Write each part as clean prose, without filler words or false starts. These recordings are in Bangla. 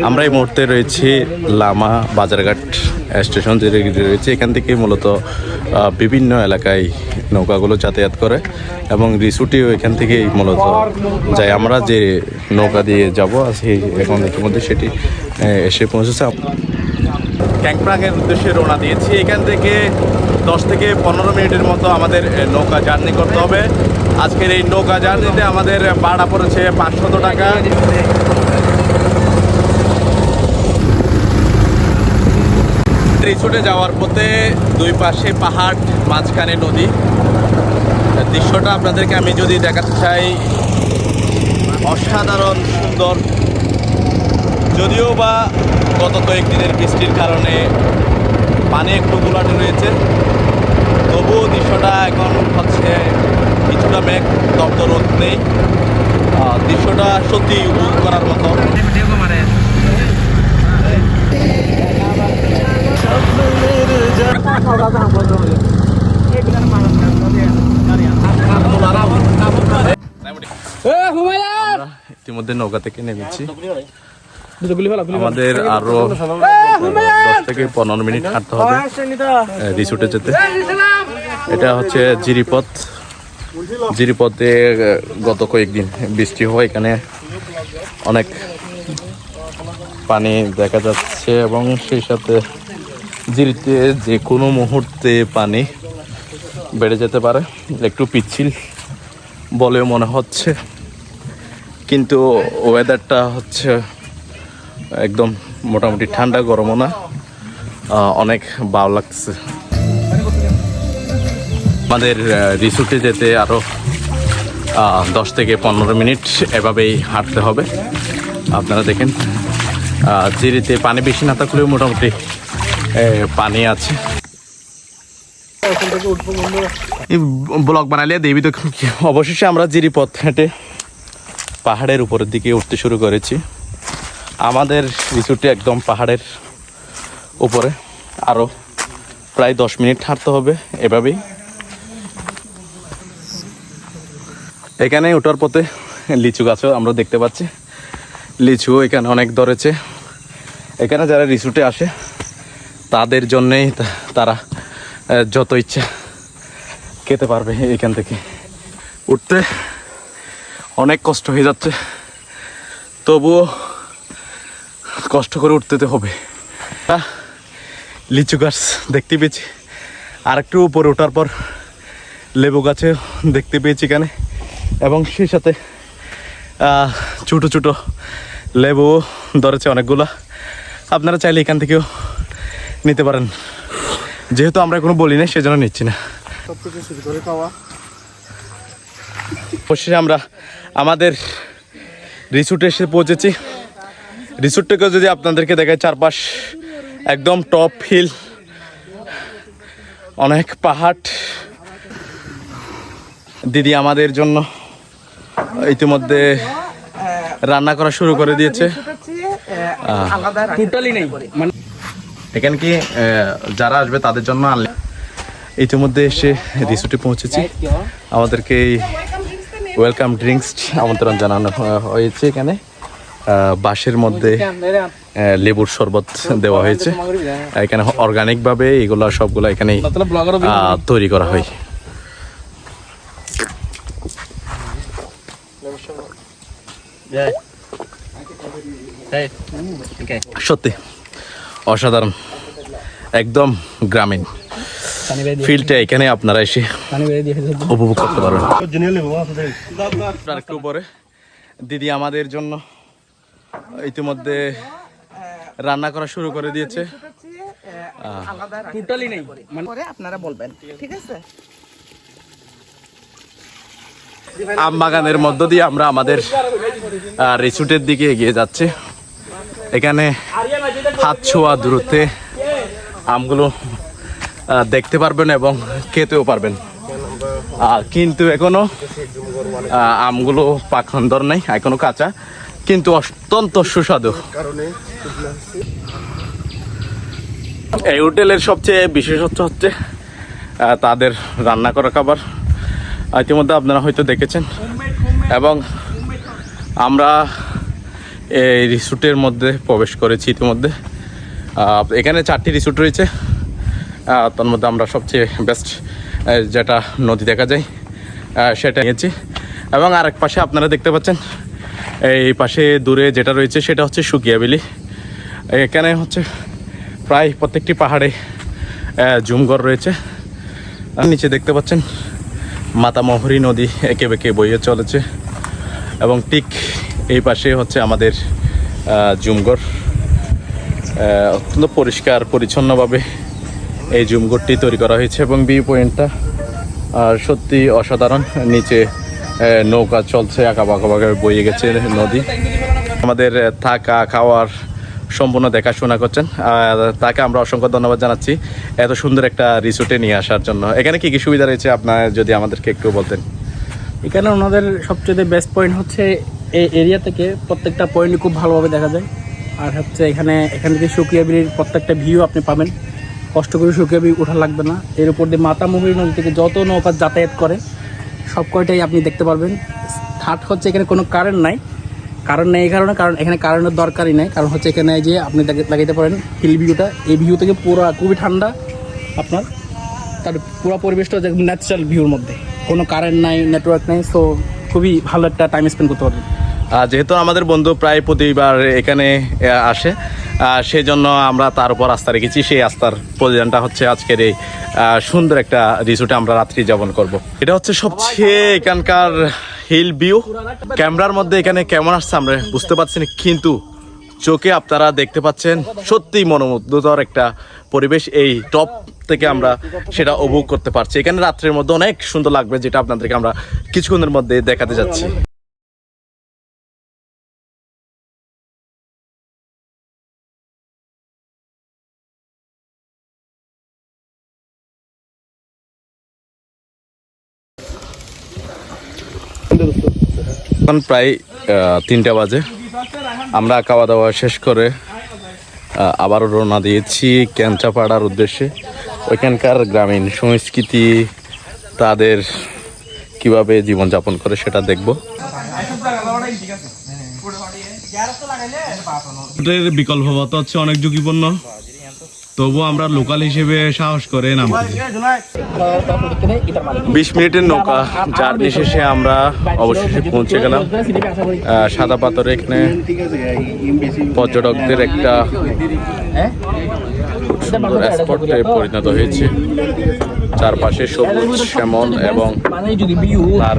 আমরা এই মুহূর্তে রয়েছি লামা বাজারঘাট স্টেশন যে রয়েছে, এখান থেকে মূলত বিভিন্ন এলাকায় নৌকাগুলো যাতায়াত করে এবং রিসোর্টেও এখান থেকেই মূলত যাই। আমরা যে নৌকা দিয়ে যাব সেই এখন ইতিমধ্যে সেটি এসে পৌঁছেছে। ক্যাংপ্রাংয়ের উদ্দেশ্যে রওনা দিয়েছি। এখান থেকে 10 থেকে 15 মিনিটের মতো আমাদের নৌকা জার্নি করতে হবে। আজকের এই নৌকা জার্নিতে আমাদের ভাড়া পড়েছে 500 টাকা। রিসোর্টে যাওয়ার পথে দুই পাশে পাহাড়, মাঝখানে নদী। দৃশ্যটা আপনাদেরকে আমি যদি দেখাতে চাই, অসাধারণ সুন্দর। যদিও বা গত কয়েকদিনের বৃষ্টির কারণে পানি একটু ঘোলাটে রয়েছে, তবুও দৃশ্যটা এখন হচ্ছে কিছুটা মেঘ, দপ্তর রোদ নেই। দৃশ্যটা সত্যি উপভোগ করার মতো। ইতিমধ্যে নৌকা থেকে নেমেছি। আমাদের আরো 10 থেকে 15 মিনিট হাঁটতে হবে রিসোর্টে যেতে। এটা হচ্ছে জিরিপথ। জিরিপথে গত কয়েকদিন বৃষ্টি হয়, এখানে অনেক পানি দেখা যাচ্ছে এবং সেই সাথে জিরিতে যে কোনো মুহূর্তে পানি বেড়ে যেতে পারে। একটু পিচ্ছিল বলেও মনে হচ্ছে, কিন্তু ওয়েদারটা হচ্ছে একদম মোটামুটি ঠান্ডা, গরমও না, অনেক ভালো লাগছে। আমাদের রিসোর্টে যেতে আরও 10 থেকে 15 মিনিট এভাবেই হাঁটতে হবে। আপনারা দেখেন জিরিতে পানি বেশি না থাকলেও মোটামুটি পানি আছে। ব্লগ বানালে দেবী তো। অবশেষে আমরা জিরিপথ হেঁটে পাহাড়ের উপরের দিকে উঠতে শুরু করেছি। আমাদের রিসোর্টে একদম পাহাড়ের উপরে। আরও প্রায় 10 মিনিট হাঁটতে হবে এভাবেই। এখানে ওঠার পথে লিচু গাছও আমরা দেখতে পাচ্ছি। লিচু এখানে অনেক ধরেছে। এখানে যারা রিসোর্টে আসে তাদের জন্যেই তারা যত ইচ্ছা খেতে পারবে। এখান থেকে উঠতে অনেক কষ্ট হয়ে যাচ্ছে, তবুও কষ্ট করে উঠতে তো হবে। লিচু গাছ দেখতে পেয়েছি, আর একটু উপরে ওঠার পর লেবু গাছে দেখতে পেয়েছি এখানে, এবং সেই সাথে ছোটো ছোটো লেবু ধরেছে অনেকগুলা। আপনারা চাইলে এখান থেকেও নিতে পারেন, যেহেতু আমরা কোনো বলি না সেজন্য নিচ্ছি না। অবশ্যই আমরা আমাদের রিসোর্টে এসে পৌঁছেছি। রিসোর্টটাকে যদি আপনাদেরকে দেখায়, চারপাশ একদম টপ হিল, অনেক পাহাড়। দিদি আমাদের জন্য ইতিমধ্যে রান্না করা শুরু করে দিয়েছে। এখানে কি যারা আসবে তাদের জন্য আনলে। ইতিমধ্যে এসে রিসোর্টে পৌঁছেছি। আমাদেরকে ওয়েলকাম ড্রিঙ্কস আমন্ত্রণ জানানো হয়েছে। এখানে বাঁশের মধ্যে লেবুর শরবত দেওয়া হয়েছে। এখানে অর্গানিকভাবে এগুলো সবগুলো এখানে তৈরি করা হয়। সত্যি অসাধারণ, একদম গ্রামীণ ফিল্ডটা এখানে আপনারা এসে উপভোগ করতে পারবেন। একটু পরে দিদি আমাদের জন্য ইতিমধ্যে রান্না করা শুরু করে দিয়েছে। আপনারা বলবেন, ঠিক আছে? আম বাগানের মধ্য দিয়ে আমরা আমাদের রিসোর্টের দিকে এগিয়ে যাচ্ছি। এখানে হাত ছোঁয়া দূরত্বে আমগুলো দেখতে পারবেন এবং খেতেও পারবেন, কিন্তু এখনো আমগুলো পাকন্দর নাই, এখনো কাঁচা, কিন্তু অত্যন্ত সুস্বাদু। এই হোটেলের সবচেয়ে বিশেষত্ব হচ্ছে তাদের রান্না করা খাবার। ইতিমধ্যে আপনারা হয়তো দেখেছেন, এবং আমরা এই রিসোর্টের মধ্যে প্রবেশ করেছি ইতিমধ্যে। এখানে 4টি রিসোর্ট রয়েছে, তার মধ্যে আমরা সবচেয়ে বেস্ট যেটা নদী দেখা যায় সেটা নিয়েছি। এবং আরেক পাশে আপনারা দেখতে পাচ্ছেন এই পাশে দূরে যেটা রয়েছে সেটা হচ্ছে সুকিয়াবিলি। এখানে হচ্ছে প্রায় প্রত্যেকটি পাহাড়ে জুমঘর রয়েছে। নিচে দেখতে পাচ্ছেন মাতামহরী নদী এঁকে বেঁকে বইয়ে চলেছে এবং ঠিক এই পাশে হচ্ছে আমাদের জুমঘর। অত্যন্ত পরিষ্কার পরিচ্ছন্নভাবে এই জুমঘরটি তৈরি করা হয়েছে এবং ভিউ পয়েন্টটা সত্যি অসাধারণ। নিচে নৌকা চলছে, আঁকা বাঁকাভাবে বয়ে গেছে নদী। আমাদের থাকা খাওয়ার সম্পূর্ণ দেখাশোনা করছেন, তাকে আমরা অসংখ্য ধন্যবাদ জানাচ্ছি এত সুন্দর একটা রিসোর্টে নিয়ে আসার জন্য। এখানে কি কি সুবিধা রয়েছে আপনার যদি আমাদেরকে একটু বলতেন। এখানে ওনাদের সবচেয়ে বেস্ট পয়েন্ট হচ্ছে এই এরিয়া থেকে প্রত্যেকটা পয়েন্টই খুব ভালোভাবে দেখা যায়। আর হচ্ছে এখান থেকে সুকিয়াবিলির প্রত্যেকটা ভিউ আপনি পাবেন, কষ্ট করে সুকিয়াবিলি ওঠা লাগবে না। এর উপর দিয়ে মাতামহরী নদী থেকে যত নৌকা যাতায়াত করে সব কয়টাই আপনি দেখতে পারবেন। থার্ড হচ্ছে এখানে কোনো কারেন্ট নাই এই কারণে, কারণ এখানে কারেন্টের দরকারই নাই। কারণ হচ্ছে এখানে যে আপনি লাগাইতে পারেন হিল ভিউটা, এই ভিউ থেকে পুরো খুবই ঠান্ডা আপনার, তার পুরো পরিবেশটা ন্যাচারাল ভিউর মধ্যে, কোনো কারেন্ট নাই, নেটওয়ার্ক নাই, সো খুবই ভালো একটা টাইম স্পেন্ড করতে পারবেন। যেহেতু আমাদের বন্ধু প্রায় প্রতিবার এখানে আসে, সেই জন্য আমরা তার উপর আস্থা রেখেছি। সেই আস্থার প্রয়োজনটা হচ্ছে আজকের এই সুন্দর একটা রিসোর্টে আমরা রাত্রি যাপন করব। এটা হচ্ছে সবচেয়ে এখানকার হিল ভিউ। ক্যামেরার মধ্যে এখানে কেমন আসছে আমরা বুঝতে পারছি না, কিন্তু চোখে আপনারা দেখতে পাচ্ছেন সত্যিই মনোমুগ্ধকর একটা পরিবেশ। এই টপ থেকে আমরা সেটা উপভোগ করতে পারছি। এখানে রাত্রের মধ্যে অনেক সুন্দর লাগবে, যেটা আপনাদেরকে আমরা কিছুক্ষণের মধ্যে দেখাতে যাচ্ছি। এখন প্রায় 3টা বাজে। আমরা খাওয়া দাওয়া শেষ করে আবারও রওনা দিয়েছি কেঞ্চাপাড়ার উদ্দেশ্যে। ওইখানকার গ্রামীণ সংস্কৃতি, তাদের কিভাবে জীবনযাপন করে সেটা দেখব। বিকল্প পথ হচ্ছে অনেক ঝুঁকিপূর্ণ, তবু আমরা লোকাল হিসেবে সাহস করে নামছি। 20 মিনিটের নৌকা জার্নি শেষে আমরা অবশেষে পৌঁছে গেলাম সাদা পাথরে। এখানে পর্যটকদের একটা সুন্দর স্পটে পরিণত হয়েছে। চারপাশে সবুজ শ্যামল এবং তার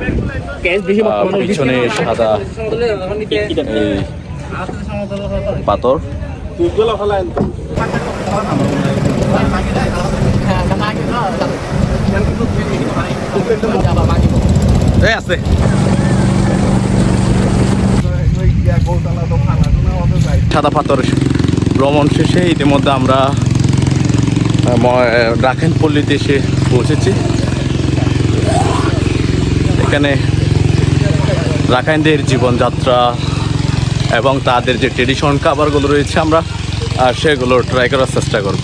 পিছনে সাদা এই পাথর। আছে সাদা পাথর ভ্রমণ শেষে ইতিমধ্যে আমরা রাখাইন পল্লীতে এসে পৌঁছেছি। এখানে রাখাইনদের জীবনযাত্রা এবং তাদের যে ট্রেডিশন খাবারগুলো রয়েছে আমরা সেগুলো ট্রাই করার চেষ্টা করব।